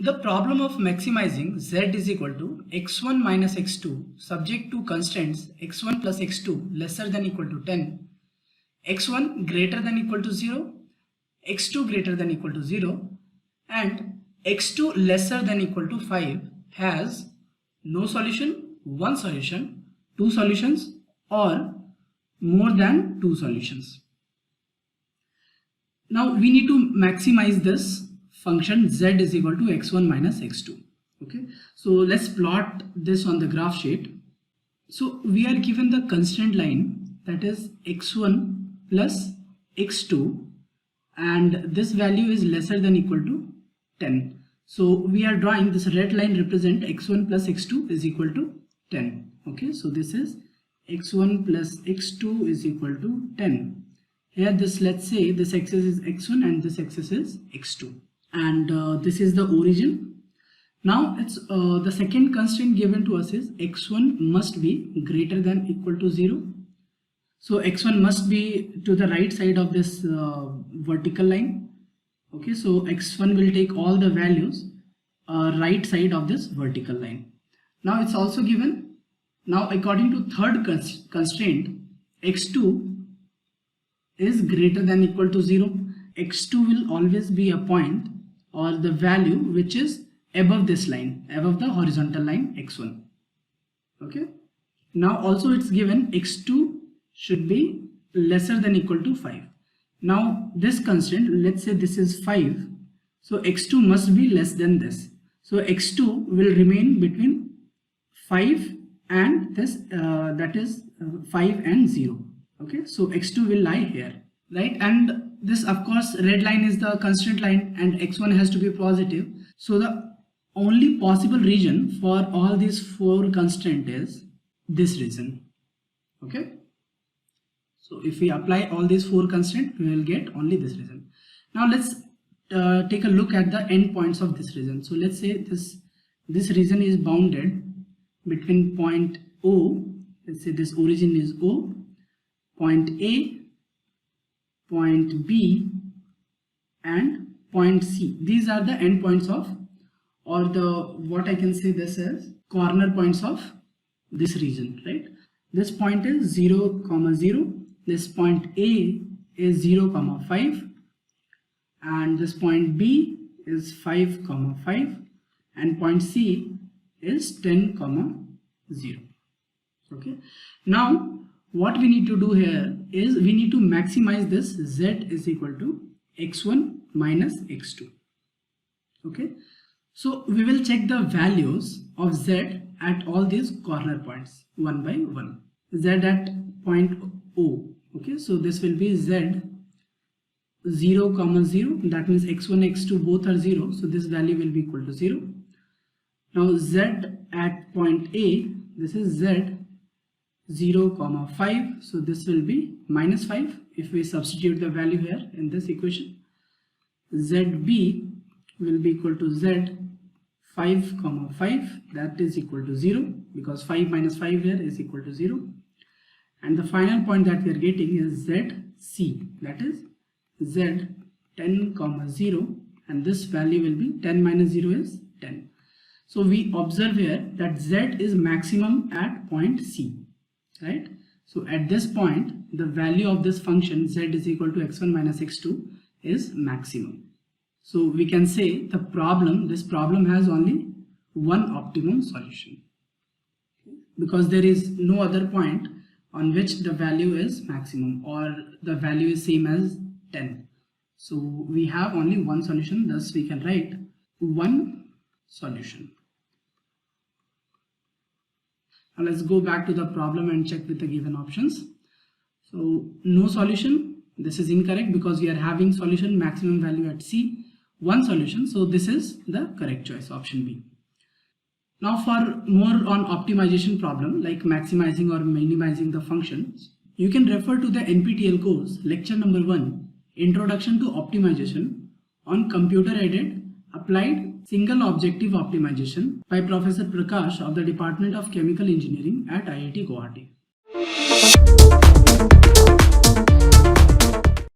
The problem of maximizing z is equal to x1 minus x2 subject to constraints x1 plus x2 lesser than equal to 10, x1 greater than equal to 0, x2 greater than equal to 0 and x2 lesser than equal to 5 has no solution, one solution, two solutions or more than two solutions. Now we need to maximize this function z is equal to x1 minus x2. Okay, so let's plot this on the graph sheet. So we are given the constraint line, that is x1 plus x2, and this value is lesser than equal to 10. So we are drawing this red line represent x1 plus x2 is equal to 10. Okay, so this is x1 plus x2 is equal to 10. Here this, let's say this axis is x1 and this axis is x2, and this is the origin. Now it's the second constraint given to us is x1 must be greater than equal to 0. So x1 must be to the right side of this vertical line. Okay, so x1 will take all the values right side of this vertical line. Now it's also given, now according to third constraint, x2 is greater than equal to 0. x2 will always be a point or the value which is above this line, above the horizontal line x1. Okay, now also it's given x2 should be lesser than equal to 5. Now this constraint, let's say this is 5, so x2 must be less than this. So x2 will remain between 5 and this, that is 5 and 0. Okay, so x2 will lie here, right? And this, of course, red line is the constraint line and x1 has to be positive. So the only possible region for all these four constraints is this region. Okay, so if we apply all these four constraints, we will get only this region. Now let's take a look at the endpoints of this region. So let's say this region is bounded between point O, let's say this origin is O, point A, point B and point C. These are the endpoints of, or the, what I can say this as corner points of this region, right? This point is 0, 0, this point A is 0, 5 and this point B is 5, 5 and point C is 10, 0. Okay, now what we need to do here is we need to maximize this z is equal to x1 minus x2. Okay, so we will check the values of z at all these corner points one by one. Z at point O. Okay, so this will be z 0, 0, that means x1 x2 both are 0, so this value will be equal to 0. Now z at point A, this is z 0, 5, so this will be minus 5 if we substitute the value here in this equation. ZB will be equal to Z 5, 5, that is equal to 0 because 5 minus 5 here is equal to 0. And the final point that we are getting is ZC, that is Z 10, 0, and this value will be 10 minus 0 is 10. So we observe here that Z is maximum at point C. Right, so at this point the value of this function z is equal to x1 minus x2 is maximum. So we can say the problem, this problem has only one optimum solution because there is no other point on which the value is maximum or the value is same as 10. So we have only one solution, thus we can write one solution. Now let's go back to the problem and check with the given options. So no solution, this is incorrect because we are having solution maximum value at C, one solution, so this is the correct choice, option B. Now for more on optimization problem like maximizing or minimizing the functions, you can refer to the NPTEL course lecture number 1, Introduction to Optimization on Computer-Aided Applied Single Objective Optimization by Professor Prakash of the Department of Chemical Engineering at IIT Guwahati.